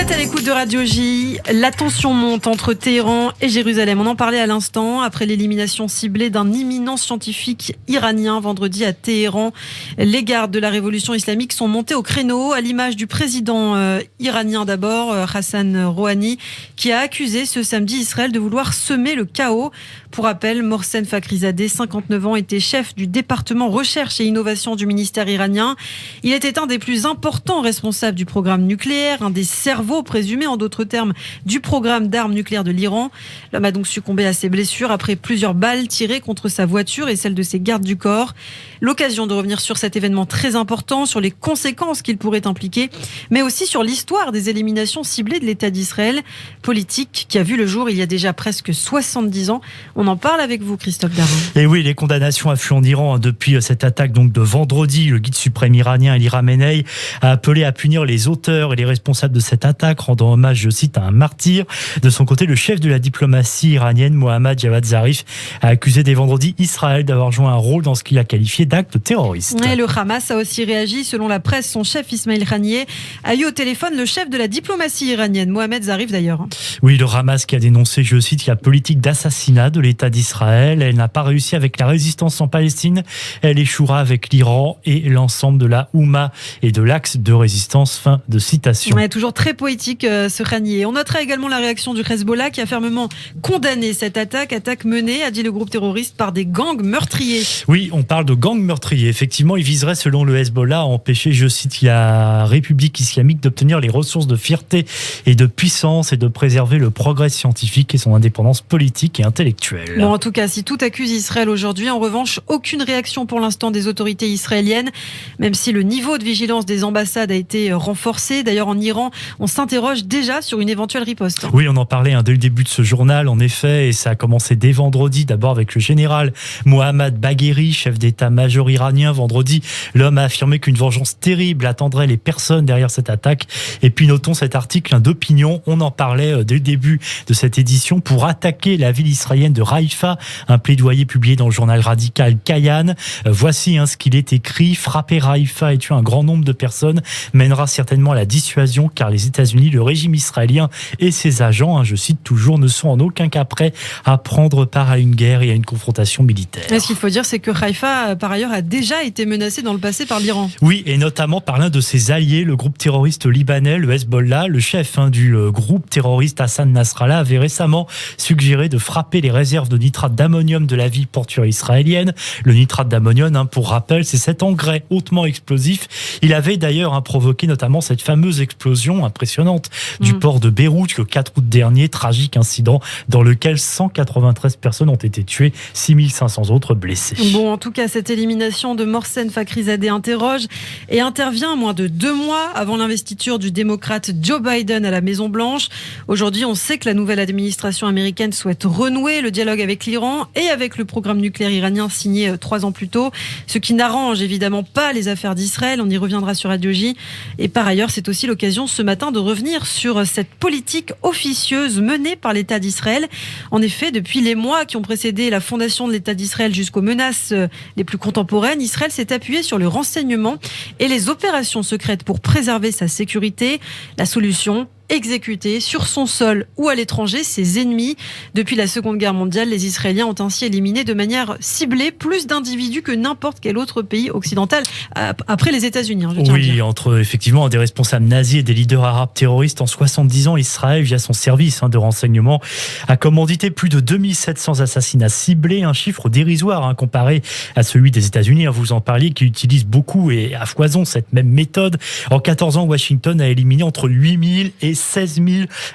êtes à l'écoute de Radio J. La tension monte entre Téhéran et Jérusalem. On en parlait à l'instant après l'élimination ciblée d'un imminent scientifique iranien vendredi à Téhéran. Les gardes de la révolution islamique sont montés au créneau à l'image du président iranien d'abord, Hassan Rouhani, qui a accusé ce samedi Israël de vouloir semer le chaos. Pour rappel, Mohsen Fakhrizadeh, 59 ans, était chef du département recherche et innovation du ministère iranien. Il était un des plus importants responsables du programme nucléaire, un des cerveaux présumés, en d'autres termes, du programme d'armes nucléaires de l'Iran. L'homme a donc succombé à ses blessures après plusieurs balles tirées contre sa voiture et celle de ses gardes du corps. L'occasion de revenir sur cet événement très important, sur les conséquences qu'il pourrait impliquer, mais aussi sur l'histoire des éliminations ciblées de l'État d'Israël, politique qui a vu le jour il y a déjà presque 70 ans. On en parle avec vous, Christophe Darrin. Et oui, les condamnations affluent en Iran depuis cette attaque donc de vendredi. Le guide suprême iranien Ali Khamenei a appelé à punir les auteurs et les responsables de cette attaque, rendant hommage, je cite, à un martyr. De son côté, le chef de la diplomatie iranienne, Mohammad Javad Zarif, a accusé dès vendredi Israël d'avoir joué un rôle dans ce qu'il a qualifié d'acte terroriste. Et le Hamas a aussi réagi. Selon la presse, son chef Ismail Haniyeh a eu au téléphone le chef de la diplomatie iranienne, Mohamed Zarif d'ailleurs. Oui, le Hamas qui a dénoncé, je cite, la politique d'assassinat de l'État d'Israël. Elle n'a pas réussi avec la résistance en Palestine. Elle échouera avec l'Iran et l'ensemble de la Houma et de l'axe de résistance. Fin de citation. Ouais, toujours très poétique ce Haniyeh. On notera également la réaction du Hezbollah qui a fermement condamné cette attaque menée, a dit le groupe terroriste, par des gangs meurtriers. Oui, on parle de gangs meurtriers. Effectivement, il viserait, selon le Hezbollah, à empêcher, je cite, la République islamique d'obtenir les ressources de fierté et de puissance et de préserver le progrès scientifique et son indépendance politique et intellectuelle. Bon, en tout cas, si tout accuse Israël aujourd'hui, en revanche, aucune réaction pour l'instant des autorités israéliennes, même si le niveau de vigilance des ambassades a été renforcé. D'ailleurs, en Iran, on s'interroge déjà sur une éventuelle riposte. Oui, on en parlait dès le début de ce journal, en effet, et ça a commencé dès vendredi, d'abord avec le général Mohammad Bagheri, chef d'état-major iranien. Vendredi, l'homme a affirmé qu'une vengeance terrible attendrait les personnes derrière cette attaque. Et puis notons cet article d'opinion, on en parlait dès le début de cette édition, pour attaquer la ville israélienne de Haïfa, un plaidoyer publié dans le journal radical Kayan. Voici ce qu'il est écrit: frapper Haïfa et tuer un grand nombre de personnes mènera certainement à la dissuasion, car les États-Unis, le régime israélien et ses agents, je cite toujours, ne sont en aucun cas prêts à prendre part à une guerre et à une confrontation militaire. Et ce qu'il faut dire, c'est que Haïfa, par ailleurs, a déjà été menacé dans le passé par l'Iran. Oui, et notamment par l'un de ses alliés, le groupe terroriste libanais, le Hezbollah. Le chef du groupe terroriste Hassan Nasrallah avait récemment suggéré de frapper les réserves de nitrate d'ammonium de la ville portuaire israélienne. Le nitrate d'ammonium, pour rappel, c'est cet engrais hautement explosif. Il avait d'ailleurs provoqué notamment cette fameuse explosion impressionnante du port de Beyrouth le 4 août dernier. Tragique incident dans lequel 193 personnes ont été tuées, 6500 autres blessés. Bon, en tout cas, cette élimination de Mohsen Fakhrizadeh interroge et intervient moins de 2 mois avant l'investiture du démocrate Joe Biden à la Maison-Blanche. Aujourd'hui, on sait que la nouvelle administration américaine souhaite renouer le dialogue avec l'Iran et avec le programme nucléaire iranien signé 3 ans plus tôt, ce qui n'arrange évidemment pas les affaires d'Israël. On y reviendra sur Radio J. Et par ailleurs, c'est aussi l'occasion ce matin de revenir sur cette politique officieuse menée par l'État d'Israël. En effet, depuis les mois qui ont précédé la fondation de l'État d'Israël jusqu'aux menaces les plus contemporaines, Israël s'est appuyé sur le renseignement et les opérations secrètes pour préserver sa sécurité. La solution: exécuter sur son sol ou à l'étranger ses ennemis. Depuis la Seconde Guerre mondiale, les Israéliens ont ainsi éliminé de manière ciblée plus d'individus que n'importe quel autre pays occidental, après les États-Unis. Oui, entre effectivement des responsables nazis et des leaders arabes terroristes, en 70 ans, Israël, via son service de renseignement, a commandité plus de 2700 assassinats ciblés, un chiffre dérisoire comparé à celui des États-Unis. Vous en parliez, qui utilise beaucoup et à foison cette même méthode. En 14 ans, Washington a éliminé entre 8000 et 16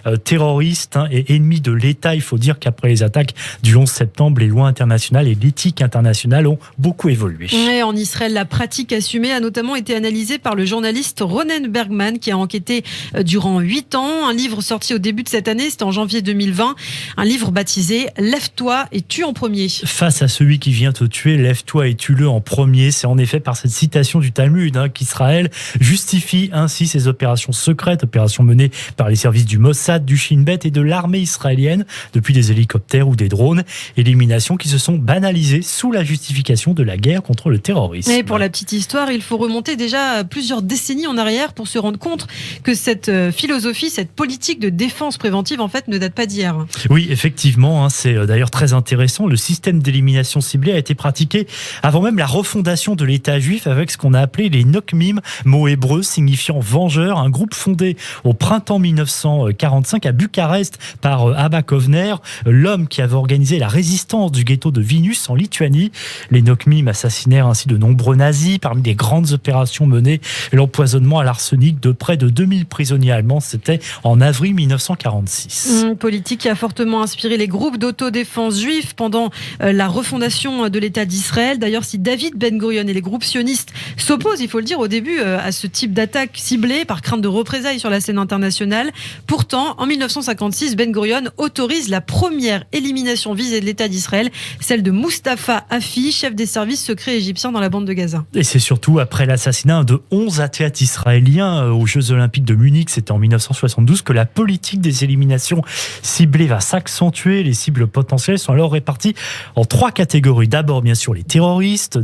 000 terroristes et ennemis de l'État. Il faut dire qu'après les attaques du 11 septembre, les lois internationales et l'éthique internationale ont beaucoup évolué. Et en Israël, la pratique assumée a notamment été analysée par le journaliste Ronen Bergman, qui a enquêté durant 8 ans. Un livre sorti au début de cette année, c'était en janvier 2020. Un livre baptisé « Lève-toi et tue en premier ». Face à celui qui vient te tuer, lève-toi et tue-le en premier. C'est en effet par cette citation du Talmud qu'Israël justifie ainsi ses opérations secrètes, opérations menées par les services du Mossad, du Shin Bet et de l'armée israélienne depuis des hélicoptères ou des drones. Éliminations qui se sont banalisées sous la justification de la guerre contre le terrorisme. Et pour la petite histoire, il faut remonter déjà plusieurs décennies en arrière pour se rendre compte que cette philosophie, cette politique de défense préventive, en fait, ne date pas d'hier. Oui, effectivement, c'est d'ailleurs très intéressant. Le système d'élimination ciblée a été pratiqué avant même la refondation de l'État juif avec ce qu'on a appelé les Nokmim, mot hébreu signifiant vengeur, un groupe fondé au printemps 1945 à Bucarest par Abba Kovner, l'homme qui avait organisé la résistance du ghetto de Vilnius en Lituanie. Les Nokmim assassinèrent ainsi de nombreux nazis. Parmi les grandes opérations menées, l'empoisonnement à l'arsenic de près de 2000 prisonniers allemands. C'était en avril 1946. Une politique qui a fortement inspiré les groupes d'autodéfense juifs pendant la refondation de l'État d'Israël. D'ailleurs, si David Ben Gurion et les groupes sionistes s'opposent, il faut le dire, au début à ce type d'attaque ciblée par crainte de représailles sur la scène internationale, pourtant, en 1956, Ben Gurion autorise la première élimination visée de l'État d'Israël, celle de Mustapha Afi, chef des services secrets égyptiens dans la bande de Gaza. Et c'est surtout après l'assassinat de 11 athlètes israéliens aux Jeux Olympiques de Munich, c'était en 1972, que la politique des éliminations ciblées va s'accentuer. Les cibles potentielles sont alors réparties en 3 catégories. D'abord, bien sûr, les terroristes,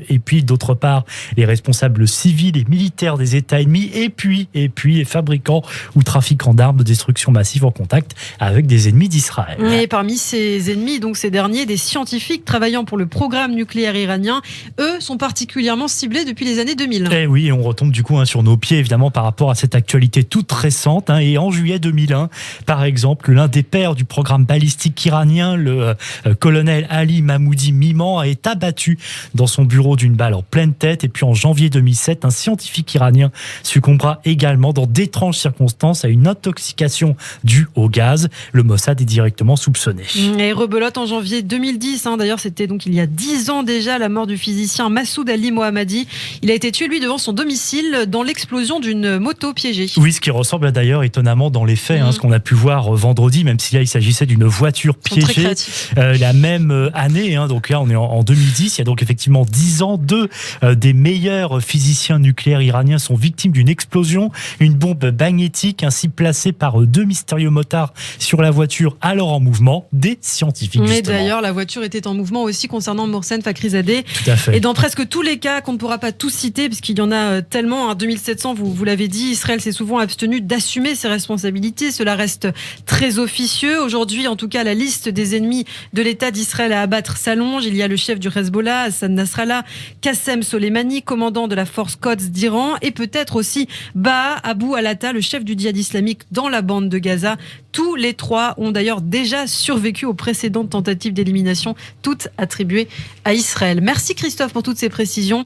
et puis d'autre part, les responsables civils et militaires des États ennemis, et puis les fabricants ou trafiquants d'armes de destruction massive en contact avec des ennemis d'Israël. Et parmi ces ennemis, donc ces derniers, des scientifiques travaillant pour le programme nucléaire iranien, eux sont particulièrement ciblés depuis les années 2000. Et oui, on retombe du coup sur nos pieds évidemment par rapport à cette actualité toute récente. Et en juillet 2001, par exemple, l'un des pères du programme balistique iranien, le colonel Ali Mahmoudi Miman, a été abattu dans son bureau d'une balle en pleine tête. Et puis en janvier 2007, un scientifique iranien succombera également dans d'étranges circonstances à une intoxication due au gaz. Le Mossad est directement soupçonné. Et rebelote en janvier 2010, d'ailleurs c'était donc il y a 10 ans déjà, la mort du physicien Massoud Ali Mohammadi. Il a été tué lui devant son domicile dans l'explosion d'une moto piégée. Oui, ce qui ressemble d'ailleurs étonnamment dans les faits, ce qu'on a pu voir vendredi, même si là il s'agissait d'une voiture piégée. La même année, donc là on est en 2010, il y a donc effectivement 10 ans, 2 des meilleurs physiciens nucléaires iraniens sont victimes d'une explosion, une bombe magnétique ainsi placée par 2 mystérieux motards sur la voiture alors en mouvement, des scientifiques. Mais justement. d'ailleurs la voiture était en mouvement aussi concernant Mohsen Fakhrizadeh. Tout à fait. Et dans presque tous les cas qu'on ne pourra pas tous citer, puisqu'il y en a tellement, 2700, vous l'avez dit, Israël s'est souvent abstenu d'assumer ses responsabilités. Cela reste très officieux. Aujourd'hui, en tout cas, la liste des ennemis de l'État d'Israël à abattre s'allonge. Il y a le chef du Hezbollah, Hassan Nasrallah, Qassem Soleimani, commandant de la force Quds d'Iran, et peut-être aussi Baha Abu al-Atta, le chef du djihad islamique dans la bande de Gaza. Tous les 3 ont d'ailleurs déjà survécu aux précédentes tentatives d'élimination, toutes attribuées à Israël. Merci Christophe pour toutes ces précisions.